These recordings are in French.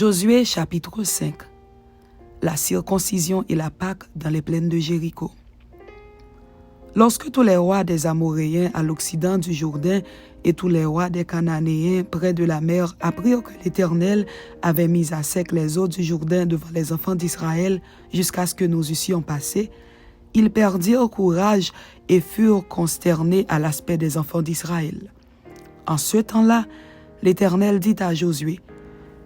Josué chapitre 5. La circoncision et la Pâque dans les plaines de Jéricho. Lorsque tous les rois des Amoréens à l'occident du Jourdain et tous les rois des Cananéens près de la mer apprirent que l'Éternel avait mis à sec les eaux du Jourdain devant les enfants d'Israël jusqu'à ce que nous eussions passé, ils perdirent courage et furent consternés à l'aspect des enfants d'Israël. En ce temps-là, l'Éternel dit à Josué, «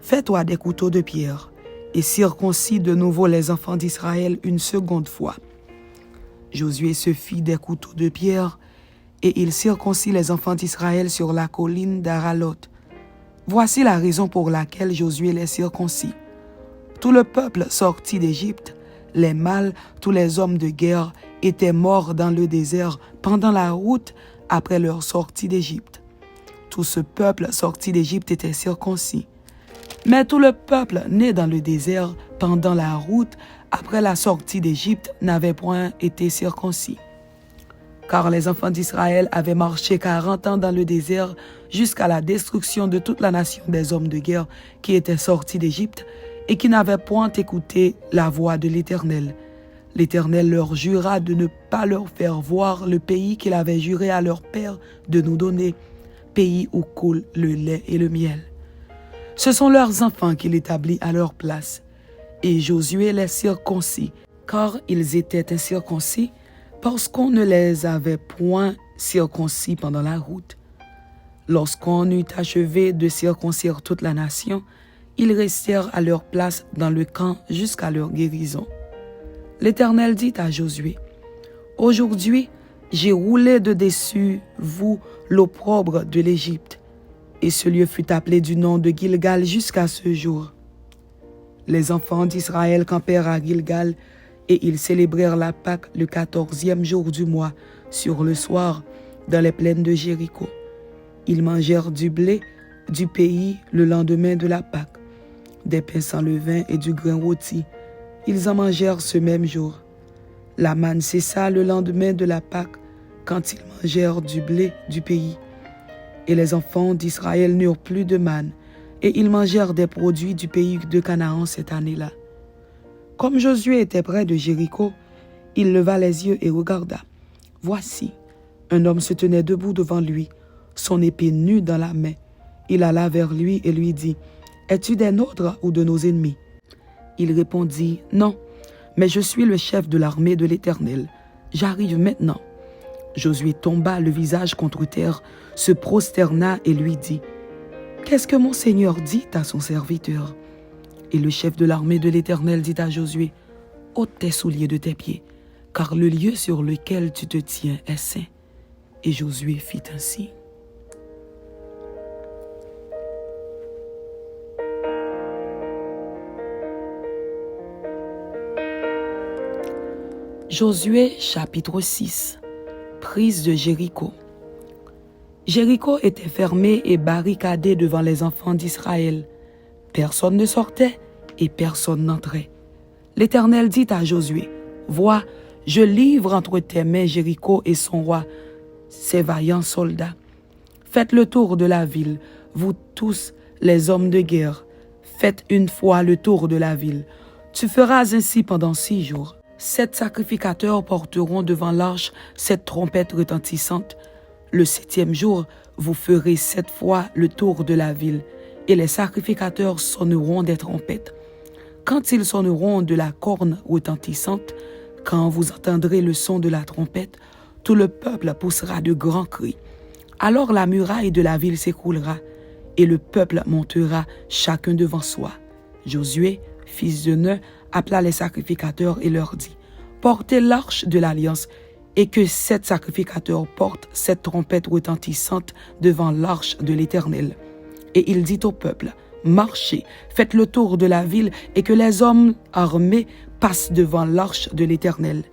Fais-toi des couteaux de pierre et circoncis de nouveau les enfants d'Israël une seconde fois. » Josué se fit des couteaux de pierre et il circoncit les enfants d'Israël sur la colline d'Aralot. Voici la raison pour laquelle Josué les circoncit. Tout le peuple sorti d'Égypte, les mâles, tous les hommes de guerre, étaient morts dans le désert pendant la route après leur sortie d'Égypte. Tout ce peuple sorti d'Égypte était circoncis. Mais tout le peuple né dans le désert pendant la route après la sortie d'Égypte n'avait point été circoncis. Car les enfants d'Israël avaient marché 40 ans dans le désert jusqu'à la destruction de toute la nation des hommes de guerre qui étaient sortis d'Égypte et qui n'avaient point écouté la voix de l'Éternel. L'Éternel leur jura de ne pas leur faire voir le pays qu'il avait juré à leur père de nous donner, pays où coule le lait et le miel. Ce sont leurs enfants qu'il établit à leur place. Et Josué les circoncis, car ils étaient incirconcis, parce qu'on ne les avait point circoncis pendant la route. Lorsqu'on eut achevé de circoncire toute la nation, ils restèrent à leur place dans le camp jusqu'à leur guérison. L'Éternel dit à Josué, « Aujourd'hui, j'ai roulé de dessus vous l'opprobre de l'Égypte. » Et ce lieu fut appelé du nom de Gilgal jusqu'à ce jour. Les enfants d'Israël campèrent à Gilgal et ils célébrèrent la Pâque le 14e jour du mois, sur le soir, dans les plaines de Jéricho. Ils mangèrent du blé du pays le lendemain de la Pâque, des pains sans levain et du grain rôti. Ils en mangèrent ce même jour. La manne cessa le lendemain de la Pâque, quand ils mangèrent du blé du pays. Et les enfants d'Israël n'eurent plus de manne, et ils mangèrent des produits du pays de Canaan cette année-là. Comme Josué était près de Jéricho, il leva les yeux et regarda. Voici, un homme se tenait debout devant lui, son épée nue dans la main. Il alla vers lui et lui dit, « Es-tu des nôtres ou de nos ennemis ?» Il répondit, « Non, mais je suis le chef de l'armée de l'Éternel. J'arrive maintenant. » Josué tomba le visage contre terre, se prosterna et lui dit, « Qu'est-ce que mon Seigneur dit à son serviteur ?» Et le chef de l'armée de l'Éternel dit à Josué, « Ôte tes souliers de tes pieds, car le lieu sur lequel tu te tiens est saint. » Et Josué fit ainsi. Josué chapitre 6. Prise de Jéricho. Jéricho était fermé et barricadé devant les enfants d'Israël. Personne ne sortait et personne n'entrait. L'Éternel dit à Josué, « Vois, je livre entre tes mains Jéricho et son roi, ses vaillants soldats. Faites le tour de la ville, vous tous les hommes de guerre. Faites une fois le tour de la ville. Tu feras ainsi pendant 6 jours. 7 sacrificateurs porteront devant l'arche 7 trompettes retentissantes. Le 7e jour, vous ferez 7 fois le tour de la ville, et les sacrificateurs sonneront des trompettes. Quand ils sonneront de la corne retentissante, quand vous entendrez le son de la trompette, tout le peuple poussera de grands cris. Alors la muraille de la ville s'écroulera, et le peuple montera chacun devant soi. Josué, fils de Nun, appela les sacrificateurs et leur dit, « Portez l'arche de l'alliance, et que 7 sacrificateurs portent 7 trompettes retentissantes devant l'arche de l'Éternel. » Et il dit au peuple, « Marchez, faites le tour de la ville, et que les hommes armés passent devant l'arche de l'Éternel. »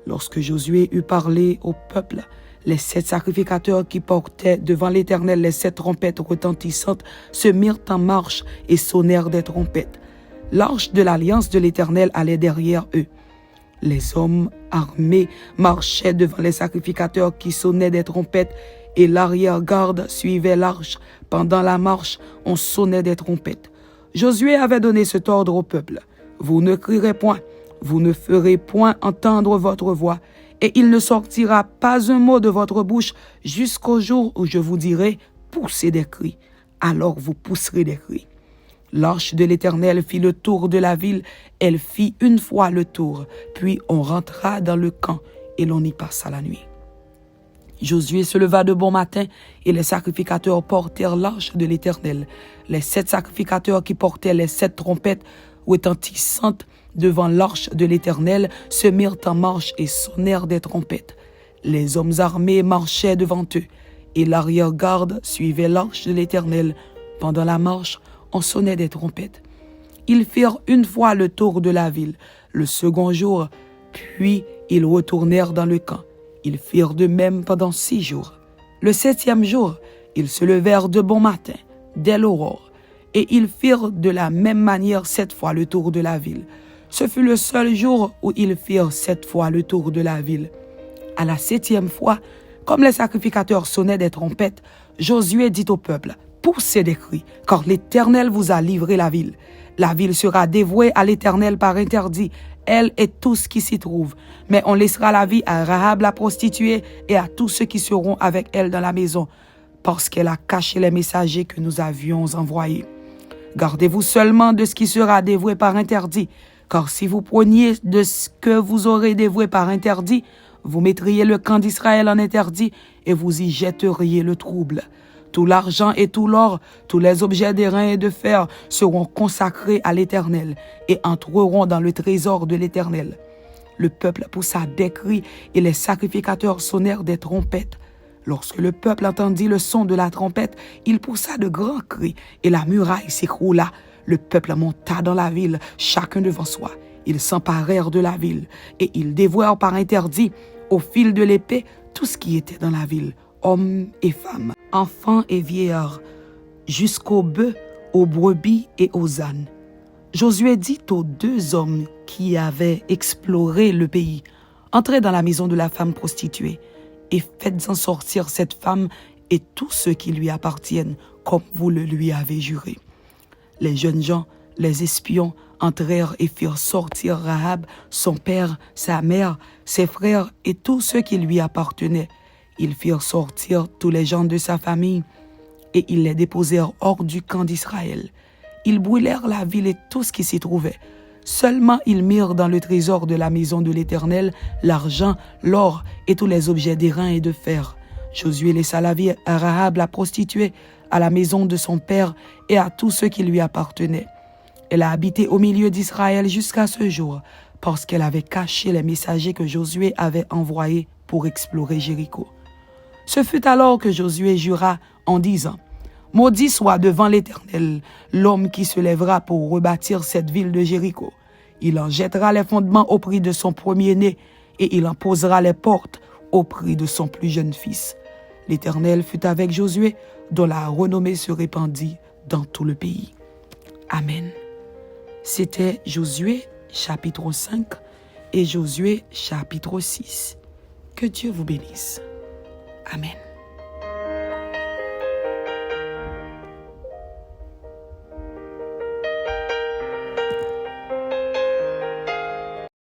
Lorsque Josué eut parlé au peuple, les 7 sacrificateurs qui portaient devant l'Éternel les 7 trompettes retentissantes se mirent en marche et sonnèrent des trompettes. L'arche de l'alliance de l'Éternel allait derrière eux. Les hommes armés marchaient devant les sacrificateurs qui sonnaient des trompettes et l'arrière-garde suivait l'arche. Pendant la marche, on sonnait des trompettes. Josué avait donné cet ordre au peuple. Vous ne crierez point, vous ne ferez point entendre votre voix, et il ne sortira pas un mot de votre bouche jusqu'au jour où je vous dirai, poussez des cris. Alors vous pousserez des cris. L'arche de l'Éternel fit le tour de la ville, elle fit une fois le tour, puis on rentra dans le camp et l'on y passa la nuit. Josué se leva de bon matin et les sacrificateurs portèrent l'arche de l'Éternel. Les 7 sacrificateurs qui portaient les 7 trompettes retentissantes devant l'arche de l'Éternel se mirent en marche et sonnèrent des trompettes. Les hommes armés marchaient devant eux et l'arrière-garde suivait l'arche de l'Éternel. Pendant la marche, on sonnait des trompettes. Ils firent une fois le tour de la ville, le second jour, puis ils retournèrent dans le camp. Ils firent de même pendant 6 jours. Le 7e jour, ils se levèrent de bon matin, dès l'aurore, et ils firent de la même manière 7 fois le tour de la ville. Ce fut le seul jour où ils firent 7 fois le tour de la ville. À la 7e fois, comme les sacrificateurs sonnaient des trompettes, Josué dit au peuple, « Poussez des cris, car l'Éternel vous a livré la ville. La ville sera dévouée à l'Éternel par interdit, elle et tout ce qui s'y trouve. Mais on laissera la vie à Rahab la prostituée et à tous ceux qui seront avec elle dans la maison, parce qu'elle a caché les messagers que nous avions envoyés. Gardez-vous seulement de ce qui sera dévoué par interdit, car si vous preniez de ce que vous aurez dévoué par interdit, vous mettriez le camp d'Israël en interdit et vous y jetteriez le trouble. Tout l'argent et tout l'or, tous les objets d'airain et de fer seront consacrés à l'Éternel et entreront dans le trésor de l'Éternel. » Le peuple poussa des cris et les sacrificateurs sonnèrent des trompettes. Lorsque le peuple entendit le son de la trompette, il poussa de grands cris et la muraille s'écroula. Le peuple monta dans la ville, chacun devant soi. Ils s'emparèrent de la ville et ils dévouèrent par interdit, au fil de l'épée, tout ce qui était dans la ville, hommes et femmes, enfants et vieillards, jusqu'aux bœufs, aux brebis et aux ânes. Josué dit aux 2 hommes qui avaient exploré le pays, « Entrez dans la maison de la femme prostituée et faites-en sortir cette femme et tous ceux qui lui appartiennent, comme vous le lui avez juré. » Les jeunes gens, les espions, entrèrent et firent sortir Rahab, son père, sa mère, ses frères et tous ceux qui lui appartenaient. Ils firent sortir tous les gens de sa famille et ils les déposèrent hors du camp d'Israël. Ils brûlèrent la ville et tout ce qui s'y trouvait. Seulement ils mirent dans le trésor de la maison de l'Éternel l'argent, l'or et tous les objets d'airain et de fer. Josué laissa la vie à Rahab la prostituée, à la maison de son père et à tous ceux qui lui appartenaient. Elle a habité au milieu d'Israël jusqu'à ce jour, parce qu'elle avait caché les messagers que Josué avait envoyés pour explorer Jéricho. Ce fut alors que Josué jura en disant, « Maudit soit devant l'Éternel l'homme qui se lèvera pour rebâtir cette ville de Jéricho. Il en jettera les fondements au prix de son premier-né et il en posera les portes au prix de son plus jeune fils. » L'Éternel fut avec Josué, dont la renommée se répandit dans tout le pays. Amen. C'était Josué chapitre 5 et Josué chapitre 6. Que Dieu vous bénisse. Amen.